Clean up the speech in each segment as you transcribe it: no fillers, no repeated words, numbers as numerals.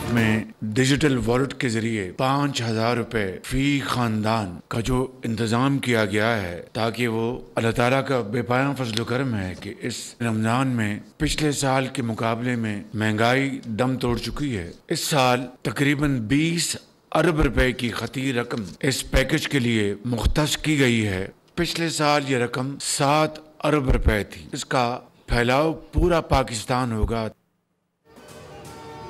मुल्क में digital wallet के जरिए 5,000 रुपए फी खानदान का जो इंतजाम किया गया है, ताकि वो अल्लाह ताला का बेपाया फजल करम है कि इस रमजान में पिछले साल के मुकाबले में महंगाई दम तोड़ चुकी है। इस साल तकरीबन 20 अरब रुपए की खती रकम इस पैकेज के लिए मुख्तस की गई है। पिछले साल ये रकम 7 अरब रुपए थी। इसका फैलाव पूरा पाकिस्तान होगा।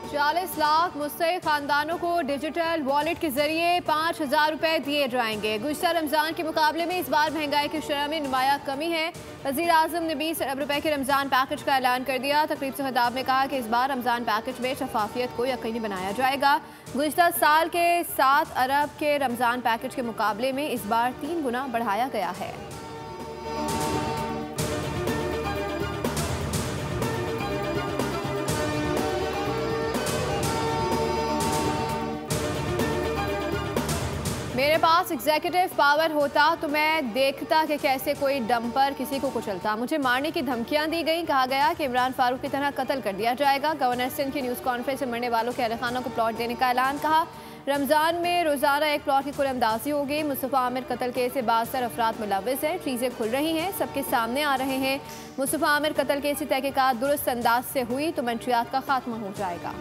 40 लाख मुस्तहिक खानदानों को डिजिटल वॉलेट के जरिए 5,000 रुपए दिए जाएंगे। गुज़श्ता रमजान के मुकाबले में इस बार महंगाई की शरह में नुमाया कमी है। वज़ीर आज़म ने 20 अरब रुपए के रमजान पैकेज का ऐलान कर दिया। तकरीब से खिताब में कहा कि इस बार रमजान पैकेज में शफाफियत को यकीनी बनाया जाएगा। गुज़श्ता साल के 7 अरब के रमजान पैकेज के मुकाबले में इस बार 3 गुना बढ़ाया गया है। मेरे पास एग्जीक्यूटिव पावर होता तो मैं देखता कि कैसे कोई डंपर किसी को कुचलता। मुझे मारने की धमकियां दी गई। कहा गया कि इमरान फारूक की तरह कत्ल कर दिया जाएगा। गवर्नर सिंध की न्यूज़ कॉन्फ्रेंस में मरने वालों के अहल खाना को प्लॉट देने का ऐलान। कहा रमजान में रोज़ाना एक प्लॉट की कुल अंदाजी होगी। मुस्तफ़ा आमिर कत्ल केस से 72 अफराद मुलव्विस हैं। चीज़ें खुल रही हैं, सबके सामने आ रहे हैं। मुस्तफ़ा आमिर कत्ल केस की तहकीकात दुरुस्त अंदाज से हुई तो मंशियात का खात्मा हो जाएगा।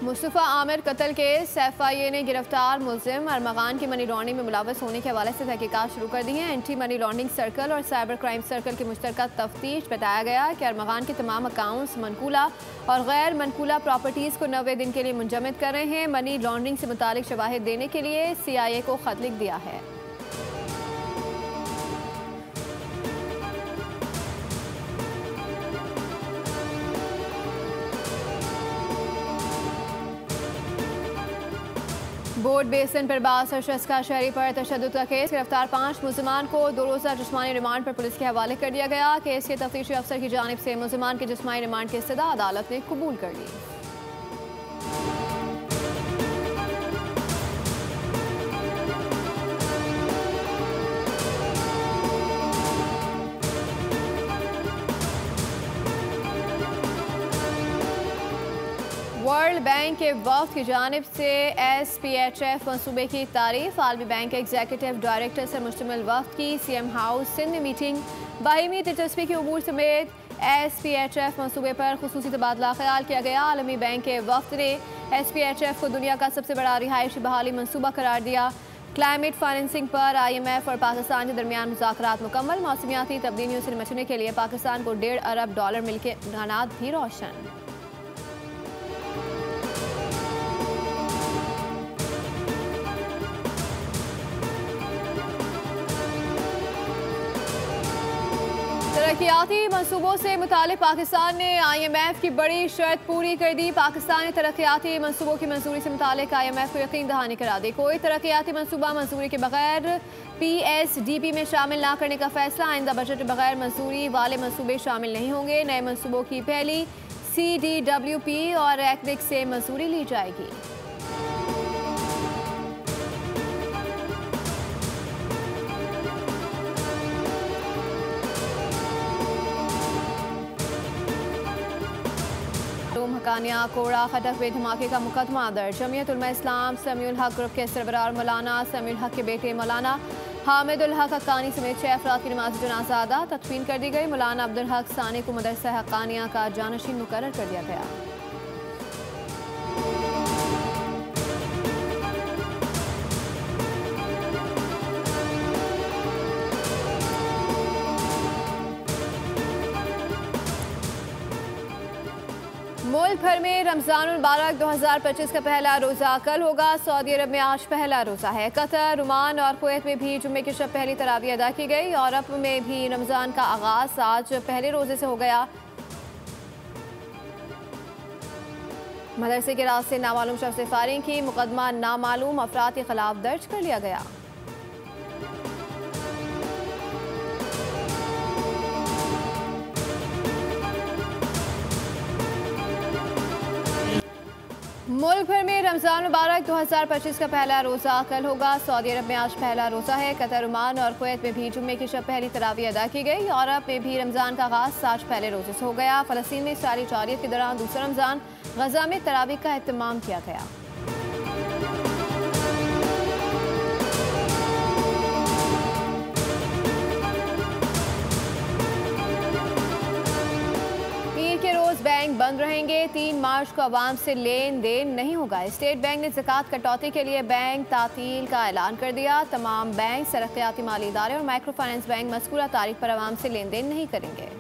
मुस्तफ़ा आमिर कत्ल केस FIA ने गिरफ्तार मुलजिम अरमगान की मनी लॉन्ड्रिंग में मुलव्वस होने के हवाले से तहकीकात शुरू कर दी है। एंटी मनी लॉन्ड्रिंग सर्कल और साइबर क्राइम सर्कल की मुश्तरका तफ्तीश। बताया गया कि अरमगान के तमाम अकाउंट्स मनकूला और गैर मनकूला प्रॉपर्टीज़ को 90 दिन के लिए मुंजमद कर रहे हैं। मनी लॉन्ड्रिंग से मुतालिक शवाहिद देने के लिए CIA को खत लिख दिया है। बोर्ड बेसन पर बास और शख्स का शहरी पर तशद्दुद का केस। गिरफ्तार 5 मुलजिमान को 2 रोज़ा जिस्मानी रिमांड पर पुलिस के हवाले कर दिया गया। केस के तफ्तीशी अफसर की जानिब से मुलजिमान के जिस्मानी रिमांड की इस्तदा अदालत ने कबूल कर ली। वर्ल्ड बैंक के वफ़द की जानिब से SPHF मनसूबे की तारीफ। आलमी बैंक के एग्जीक्यूटिव डायरेक्टर से मुश्तमिल वफ़द की CM हाउस सिंध में मीटिंग। बाहिमी दिलचस्पी के उमूर समेत SPHF मनसूबे पर खुसूसी तबादला ख्याल किया गया। आलमी बैंक के वफ़द ने SPHF को दुनिया का सबसे बड़ा रिहायशी बहाली मनसूबा करार दिया। क्लाइमेट फाइनेंसिंग पर IMF और पाकिस्तान के दरमियान मुज़ाकरात मुकम्मल। मौसमियाती तब्दीलियों से निपटने के लिए पाकिस्तान को $1.5 अरब मिल के इम्कानात भी रोशन। तरक्याती मनसूबों से मुतालिक पाकिस्तान ने IMF की बड़ी शर्त पूरी कर दी। पाकिस्तान ने तरक्याती मनसूबों की मंजूरी से मुतालिक IMF को यकीन दहानी करा दी। कोई तरक्याती मनसूबा मंजूरी के बगैर PSDP में शामिल ना करने का फैसला। आइंदा बजट में बगैर मंजूरी वाले मनसूबे शामिल नहीं होंगे। नए मनसूबों की पहली CDWP और एक्निक से मंजूरी ली जाएगी। हकानिया कोड़ा खटक में धमाके का मुकदमा दर्ज। जमीयत उलमा इस्लाम समीउल हक ग्रुप के सरबराह मौलाना समीउल हक के बेटे मौलाना हामिदुल हक हक्कानी समेत 6 अफराद की नमाज जनाजा अदा तदफीन कर दी गई। मौलाना अब्दुल हक सानी को मदरसा हक्कानिया का जानशीन मुकर्रर कर दिया गया। मुल्क भर में रमजानुल मुबारक 2025 का पहला रोज़ा कल होगा। सऊदी अरब में आज पहला रोज़ा है। कतर, ओमान और कुवैत में भी जुम्मे की शब पहली तरावी अदा की गई। यूरोप में भी रमज़ान का आगाज़ आज पहले रोज़े से हो गया। मदरसे के रास्ते नामालूम शख्स से फायरिंग की। मुकदमा नामालूम अफराद के खिलाफ दर्ज कर लिया गया। मुल्क भर में रमज़ान मुबारक 2025 का पहला रोज़ा कल होगा। सऊदी अरब में आज पहला रोज़ा है। कतर, ओमान और कुवैत में भी जुम्मे की शब पहली तरावी अदा की गई। यूरोप में भी रमज़ान का आगाज़ आज पहले रोज़े से हो गया। फ़लस्तीन में सारी जारियत के दौरान दूसरा रमज़ान गज़ा में तरावी का एहतमाम किया गया। के रोज बैंक बंद रहेंगे। 3 मार्च को आवाम से लेन देन नहीं होगा। स्टेट बैंक ने ज़कात कटौती के लिए बैंक तातील का ऐलान कर दिया। तमाम बैंक, सरक्याती माली इदारे और माइक्रो फाइनेंस बैंक मज़कूरा तारीख पर आवाम से लेन देन नहीं करेंगे।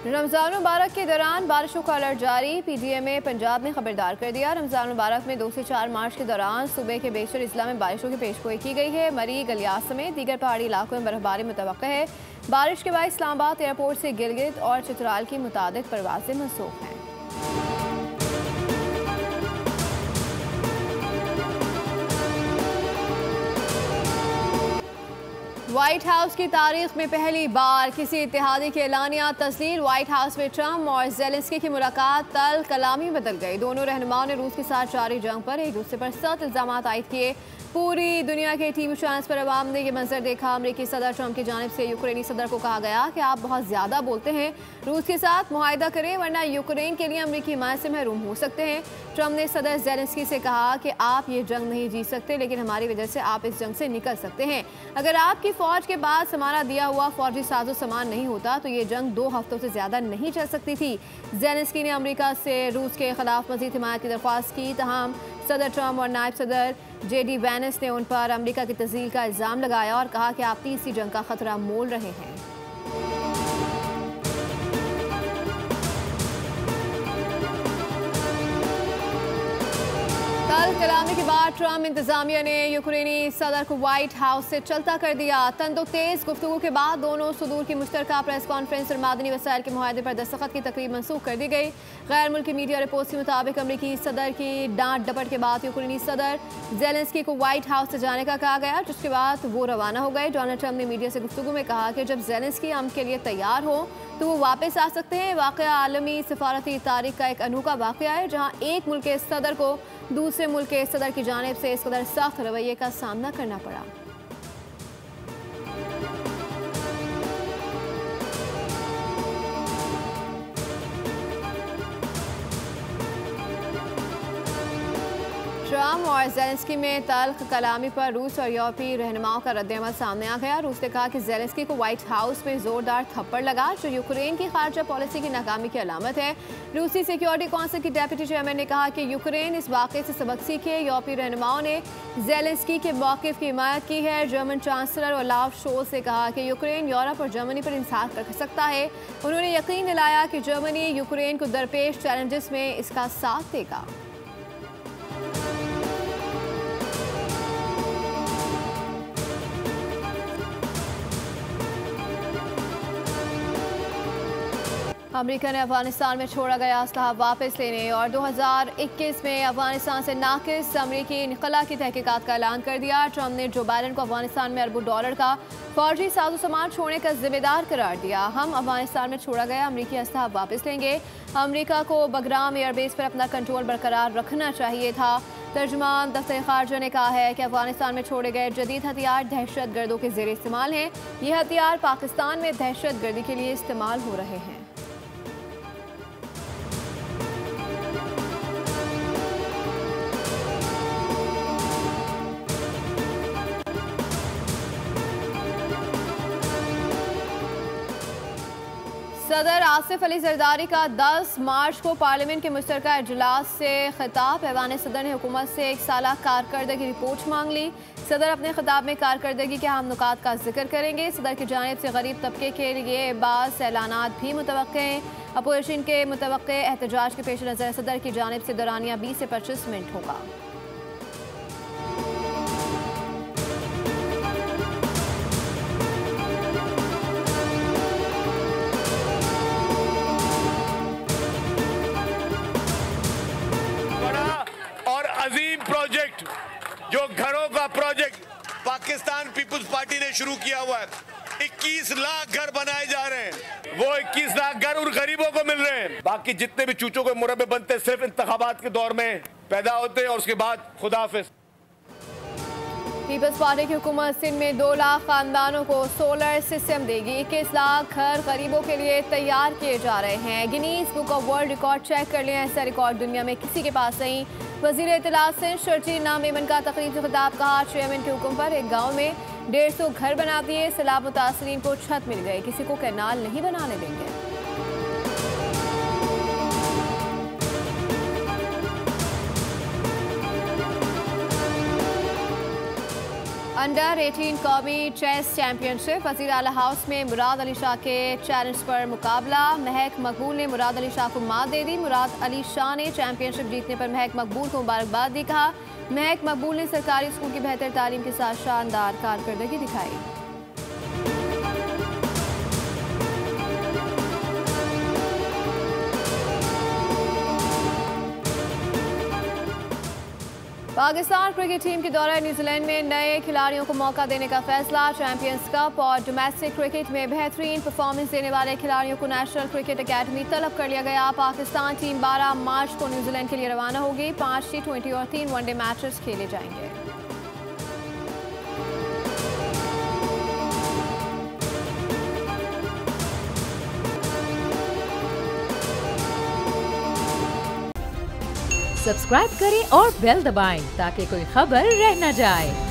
रमज़ान मुबारक के दौरान बारिशों का अलर्ट जारी। पीडीएमए पंजाब ने खबरदार कर दिया। रमज़ान मुबारक में 2 से 4 मार्च के दौरान सुबह के बेशतर अजला में बारिशों की पेशगोई की गई है। मरी, गलियास समेत दीगर पहाड़ी इलाकों में बर्फबारी मुतवक्का है। बारिश के बाद इस्लामाबाद एयरपोर्ट से गिलगित और चित्राल की मुतादिद परवाज़ें मनसूख हैं। व्हाइट हाउस की तारीख में पहली बार किसी इत्तेहादी की एलानिया तस्लील। व्हाइट हाउस में ट्रंप और ज़ेलेंस्की की मुलाकात तल कलामी बदल गई। दोनों रहनुमाओं ने रूस के साथ जारी जंग पर एक दूसरे पर सख्त इल्ज़ाम आयद किए। पूरी दुनिया के टीवी चैनल्स पर अवाम ने यह मंजर देखा। अमेरिकी सदर ट्रंप की जानिब से यूक्रेनी सदर को कहा गया कि आप बहुत ज़्यादा बोलते हैं, रूस के साथ मुआहिदा करें वरना यूक्रेन के लिए अमेरिकी हिमायत से महरूम हो सकते हैं। ट्रंप ने सदर ज़ेलेंस्की से कहा कि आप ये जंग नहीं जीत सकते, लेकिन हमारी वजह से आप इस जंग से निकल सकते हैं। अगर आपकी फ़ौज के बाद हमारा दिया हुआ फौजी साजो सामान नहीं होता तो ये जंग 2 हफ्तों से ज़्यादा नहीं चल सकती थी। ज़ेलेंस्की ने अमेरिका से रूस के खिलाफ मज़ीद हिमायत की दरख्वास्त की। तमाम सदर ट्रंप और नायब सदर JD वैंस ने उन पर अमेरिका की तज़लील का इल्ज़ाम लगाया और कहा कि आप तीसरी जंग का खतरा मोल रहे हैं। कल कलामी के बाद ट्रंप इंतजामिया ने यूक्रेनी सदर को व्हाइट हाउस से चलता कर दिया। तंदो तेज गुफ्तगू के बाद दोनों सदूर की मुश्तरका प्रेस कॉन्फ्रेंस और मादनी वसाइल के मुआहदे पर दस्तखत की तकरीब मनसूख कर दी गई। गैर मुल्की मीडिया रिपोर्ट्स के मुताबिक अमेरिकी सदर की डांट डपट के बाद यूक्रेनी सदर ज़ेलेंस्की को व्हाइट हाउस से जाने का कहा गया, जिसके बाद वो रवाना हो गए। डोनाल्ड ट्रंप ने मीडिया से गुफ्तगू में कहा कि जब ज़ेलेंस्की अमन के लिए तैयार हो तो वो वापस आ सकते हैं। वाक़या आलमी सफारती तारीख का एक अनोखा वाक़या है, जहाँ एक मुल्क के सदर को दूसरे मुल्क के सदर की जानिब से इस कदर सख्त रवैये का सामना करना पड़ा। ट्रंप और ज़ेलेंस्की में तल्ख कलामी पर रूस और यूरोपीय रहनुमाओं का रद्द-ए-अमल सामने आ गया। रूस ने कहा कि ज़ेलेंस्की को व्हाइट हाउस में जोरदार थप्पड़ लगा, जो यूक्रेन की खारजा पॉलिसी की नाकामी की अलामत है। रूसी सिक्योरिटी काउंसिल की डेप्यूटी चेयरमैन ने कहा कि यूक्रेन इस वाक़े से सबक सीखे। यूरोपीय रहनुमाओं ने ज़ेलेंस्की के मौक़िफ़ की हिमायत की है। जर्मन चांसलर ओलाफ शोल्ज़ ने कहा कि यूक्रेन यूरोप और जर्मनी पर इंसाफ रख सकता है। उन्होंने यकीन दिलाया कि जर्मनी यूक्रेन को दरपेश चैलेंजेस में इसका साथ देगा। अमेरिका ने अफगानिस्तान में छोड़ा गया असलहा वापस लेने और 2021 में अफगानिस्तान से नाकिस अमेरिकी इनखला की तहकीकात का ऐलान कर दिया। ट्रंप ने जो बाइडेन को अफगानिस्तान में अरबों डॉलर का फौजी साजो सामान छोड़ने का जिम्मेदार करार दिया। हम अफगानिस्तान में छोड़ा गया अमेरिकी असलहा वापस लेंगे। अमेरिका को बगराम एयरबेस पर अपना कंट्रोल बरकरार रखना चाहिए था। तर्जुमान दफ्तर खारजा ने कहा है कि अफगानिस्तान में छोड़े गए जदीद हथियार दहशत गर्दों के ज़ेर इस्तेमाल हैं। ये हथियार पाकिस्तान में दहशत गर्दी के लिए इस्तेमाल हो रहे हैं। सदर आसिफ अली जरदारी का 10 मार्च को पार्लियामेंट के मुश्तरका इजलास से खिताब। ऐवान सदर ने हुकूमत से 1 साला कारकर्दगी रिपोर्ट मांग ली। सदर अपने खिताब में कारकर्दगी के अहम नुकात का जिक्र करेंगे। सदर की जानिब से गरीब तबके के लिए बास ऐलानात भी मुतवक्के हैं। अपोजिशन के मुतवक्के एहतजाज के पेश नज़र सदर की जानिब से दौरानिया 20 से 25 मिनट होगा। अजीम प्रोजेक्ट जो घरों का प्रोजेक्ट पाकिस्तान पीपुल्स पार्टी ने शुरू किया हुआ है। 21 लाख घर बनाए जा रहे हैं, वो 21 लाख घर उन गरीबों को मिल रहे हैं। बाकी जितने भी चूचों के मुरब्बे बनते सिर्फ इंतखाबात के दौर में पैदा होते हैं और उसके बाद खुदा हाफिज। पीपल्स पार्टी की हुकूमत सिंध में 2 लाख खानदानों को सोलर सिस्टम देगी। 21 लाख घर गरीबों के लिए तैयार किए जा रहे हैं। Guinness book of world record check कर लिया, ऐसा रिकॉर्ड दुनिया में किसी के पास नहीं। वजीर इत्तलात सिंध शर्जील नाम मेमन का तकरीब से खिताब, कहा चेयरमैन के हुक्म पर एक गाँव में 150 घर बना दिए। सैलाब मुतासरीन को छत मिल गई, किसी को कैनाल नहीं बनाने देंगे। अंडर 18 कौमी चेस चैंपियनशिप वज़ीर आला हाउस में मुराद अली शाह के चैलेंज पर मुकाबला। महक मकबूल ने मुराद अली शाह को मात दे दी। मुराद अली शाह ने चैंपियनशिप जीतने पर महक मकबूल को मुबारकबाद दी। कहा महक मकबूल ने सरकारी स्कूल की बेहतर तालीम के साथ शानदार कारकर्दगी दिखाई। पाकिस्तान क्रिकेट टीम के दौरे न्यूजीलैंड में नए खिलाड़ियों को मौका देने का फैसला। चैंपियंस कप और डोमेस्टिक क्रिकेट में बेहतरीन परफॉर्मेंस देने वाले खिलाड़ियों को नेशनल क्रिकेट एकेडमी तलब कर लिया गया। पाकिस्तान टीम 12 मार्च को न्यूजीलैंड के लिए रवाना होगी। 5 T20 और 3 वनडे मैचेस खेले जाएंगे। सब्सक्राइब करें और बेल दबाएं ताकि कोई खबर रह न जाए।